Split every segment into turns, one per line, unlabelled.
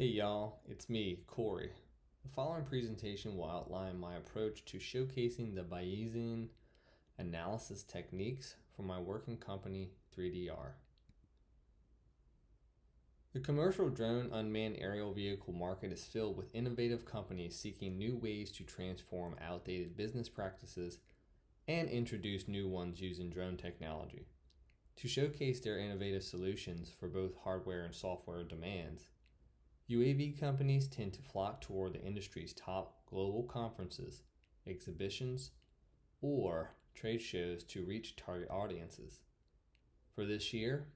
Hey y'all, it's me, Corey. The following presentation will outline my approach to showcasing the Bayesian Analysis techniques for my working company, 3DR. The commercial drone unmanned aerial vehicle market is filled with innovative companies seeking new ways to transform outdated business practices and introduce new ones using drone technology. To showcase their innovative solutions for both hardware and software demands, UAV companies tend to flock toward the industry's top global conferences, exhibitions, or trade shows to reach target audiences. For this year,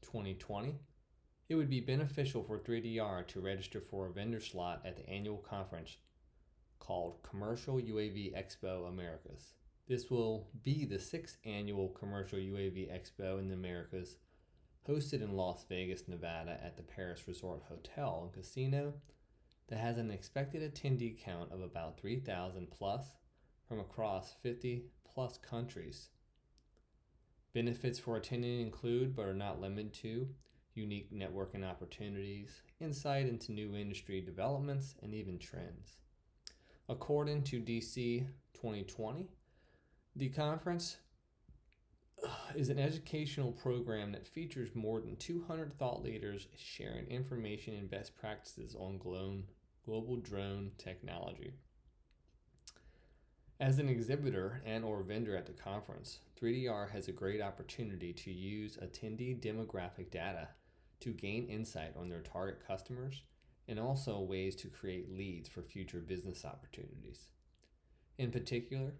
2020, it would be beneficial for 3DR to register for a vendor slot at the annual conference called Commercial UAV EXPO Americas. This will be the 6th annual Commercial UAV EXPO in the Americas, hosted in Las Vegas, Nevada at the Paris Resort Hotel and Casino that has an expected attendee count of about 3,000 plus from across 50 plus countries. Benefits for attending include, but are not limited to, unique networking opportunities, insight into new industry developments, and even trends. According to DC 2020, the conference is an educational program that features more than 200 thought leaders sharing information and best practices on global drone technology. As an exhibitor and or vendor at the conference, 3DR has a great opportunity to use attendee demographic data to gain insight on their target customers and also ways to create leads for future business opportunities. In particular,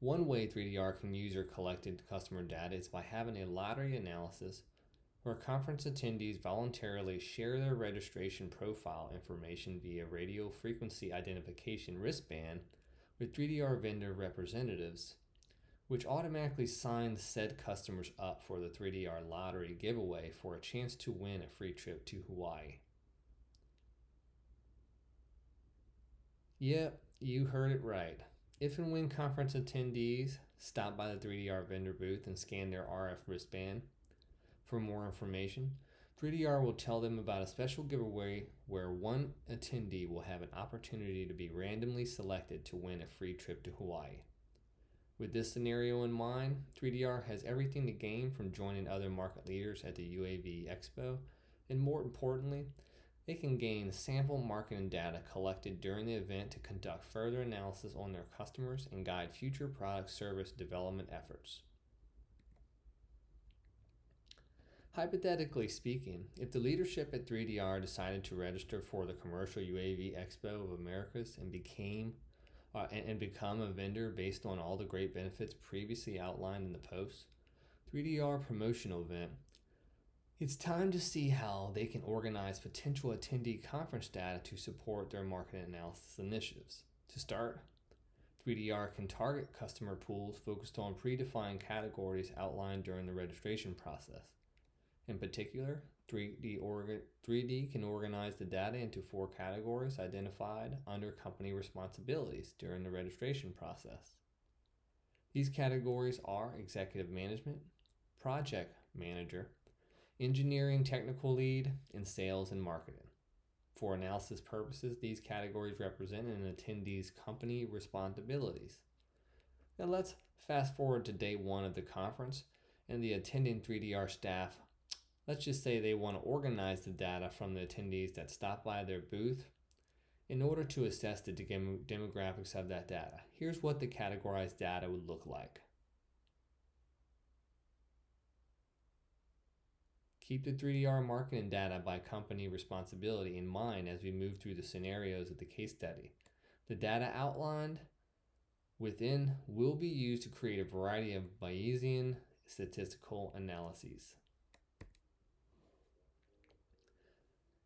one way 3DR can use your collected customer data is by having a lottery analysis where conference attendees voluntarily share their registration profile information via radio frequency identification wristband with 3DR vendor representatives, which automatically signs said customers up for the 3DR lottery giveaway for a chance to win a free trip to Hawaii. Yep, you heard it right. If and when conference attendees stop by the 3DR vendor booth and scan their RF wristband for more information, 3DR will tell them about a special giveaway where one attendee will have an opportunity to be randomly selected to win a free trip to Hawaii. With this scenario in mind, 3DR has everything to gain from joining other market leaders at the UAV Expo, and more importantly, they can gain sample marketing data collected during the event to conduct further analysis on their customers and guide future product service development efforts. Hypothetically speaking, if the leadership at 3DR decided to register for the Commercial UAV Expo of Americas and become a vendor based on all the great benefits previously outlined in the post, 3DR Promotional event, it's time to see how they can organize potential attendee conference data to support their market analysis initiatives. To start, 3DR can target customer pools focused on predefined categories outlined during the registration process. In particular, 3D can organize the data into 4 categories identified under company responsibilities during the registration process. These categories are executive management, project manager, engineering technical lead, and sales and marketing. For analysis purposes, these categories represent an attendee's company responsibilities. Now let's fast forward to day 1 of the conference, and the attending 3DR staff, let's just say they want to organize the data from the attendees that stop by their booth in order to assess the demographics of that data. Here's what the categorized data would look like. Keep the 3DR marketing data by company responsibility in mind as we move through the scenarios of the case study. The data outlined within will be used to create a variety of Bayesian statistical analyses.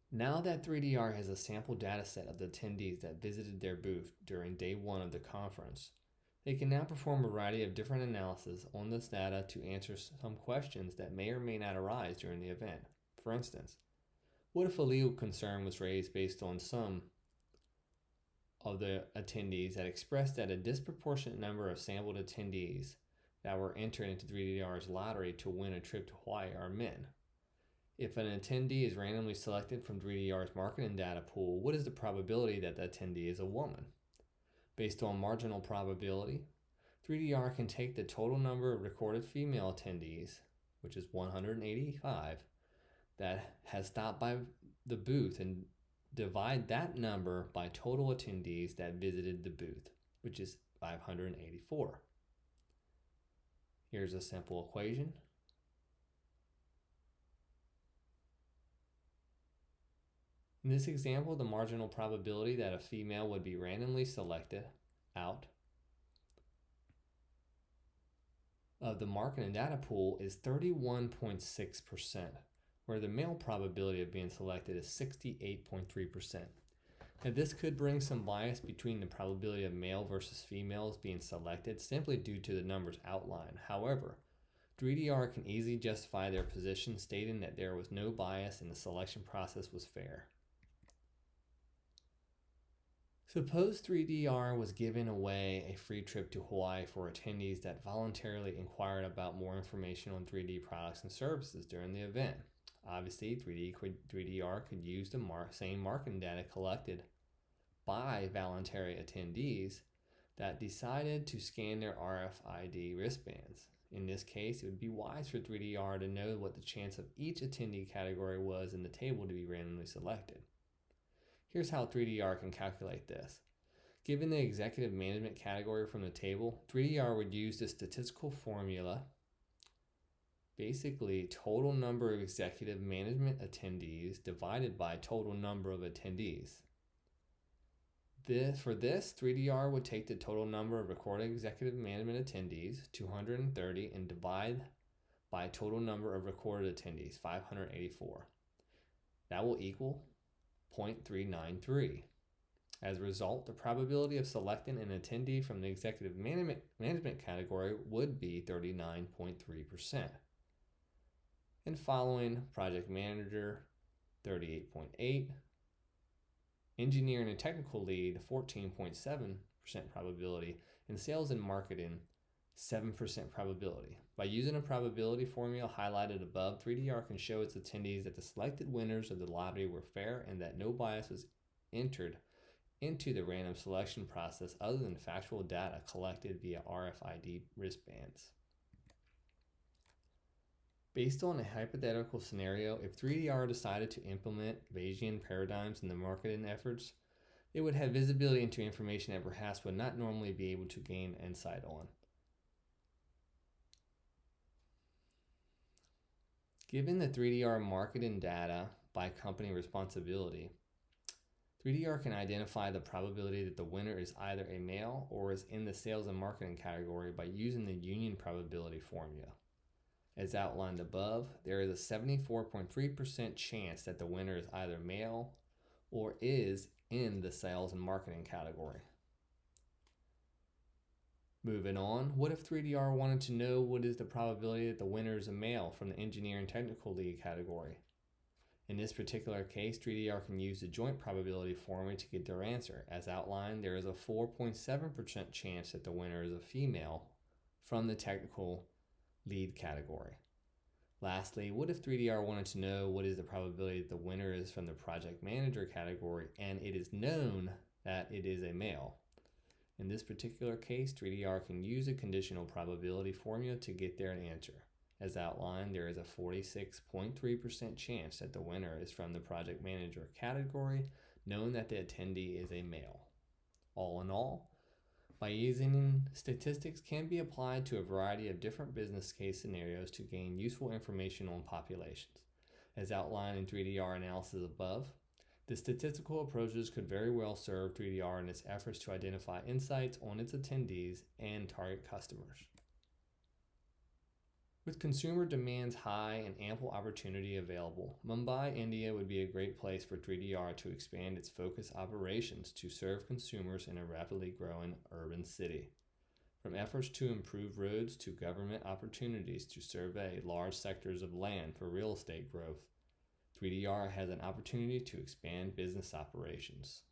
Now that 3DR has a sample data set of the attendees that visited their booth during day 1 of the conference, they can now perform a variety of different analyses on this data to answer some questions that may or may not arise during the event. For instance, what if a legal concern was raised based on some of the attendees that expressed that a disproportionate number of sampled attendees that were entered into 3DR's lottery to win a trip to Hawaii are men? If an attendee is randomly selected from 3DR's marketing data pool, what is the probability that the attendee is a woman? Based on marginal probability, 3DR can take the total number of recorded female attendees, which is 185, that has stopped by the booth and divide that number by total attendees that visited the booth, which is 584. Here's a simple equation. In this example, the marginal probability that a female would be randomly selected out of the marketing data pool is 31.6%, where the male probability of being selected is 68.3%. Now, this could bring some bias between the probability of male versus females being selected simply due to the numbers outlined. However, 3DR can easily justify their position, stating that there was no bias and the selection process was fair. Suppose 3DR was giving away a free trip to Hawaii for attendees that voluntarily inquired about more information on 3D products and services during the event. Obviously, 3DR could use the same marketing data collected by voluntary attendees that decided to scan their RFID wristbands. In this case, it would be wise for 3DR to know what the chance of each attendee category was in the table to be randomly selected. Here's how 3DR can calculate this. Given the executive management category from the table, 3DR would use the statistical formula, basically total number of executive management attendees divided by total number of attendees. For this, 3DR would take the total number of recorded executive management attendees, 230, and divide by total number of recorded attendees, 584. That will equal 0.393. As a result, the probability of selecting an attendee from the executive management category would be 39.3%. And following project manager, 38.8, engineering and technical lead, 14.7% probability, and sales and marketing, 7% probability. By using a probability formula highlighted above, 3DR can show its attendees that the selected winners of the lottery were fair and that no bias was entered into the random selection process other than factual data collected via RFID wristbands. Based on a hypothetical scenario, if 3DR decided to implement Bayesian paradigms in the marketing efforts, it would have visibility into information that perhaps would not normally be able to gain insight on. Given the 3DR marketing data by company responsibility, 3DR can identify the probability that the winner is either a male or is in the sales and marketing category by using the union probability formula. As outlined above, there is a 74.3% chance that the winner is either male or is in the sales and marketing category. Moving on, what if 3DR wanted to know what is the probability that the winner is a male from the engineering technical lead category? In this particular case, 3DR can use the joint probability formula to get their answer. As outlined, there is a 4.7% chance that the winner is a female from the technical lead category. Lastly, what if 3DR wanted to know what is the probability that the winner is from the project manager category and it is known that it is a male? In this particular case, 3DR can use a conditional probability formula to get their answer. As outlined, there is a 46.3% chance that the winner is from the project manager category, knowing that the attendee is a male. All in all, Bayesian statistics can be applied to a variety of different business case scenarios to gain useful information on populations. As outlined in 3DR analysis above, the statistical approaches could very well serve 3DR in its efforts to identify insights on its attendees and target customers. With consumer demands high and ample opportunity available, Mumbai, India would be a great place for 3DR to expand its focus operations to serve consumers in a rapidly growing urban city. From efforts to improve roads to government opportunities to survey large sectors of land for real estate growth, 3DR has an opportunity to expand business operations.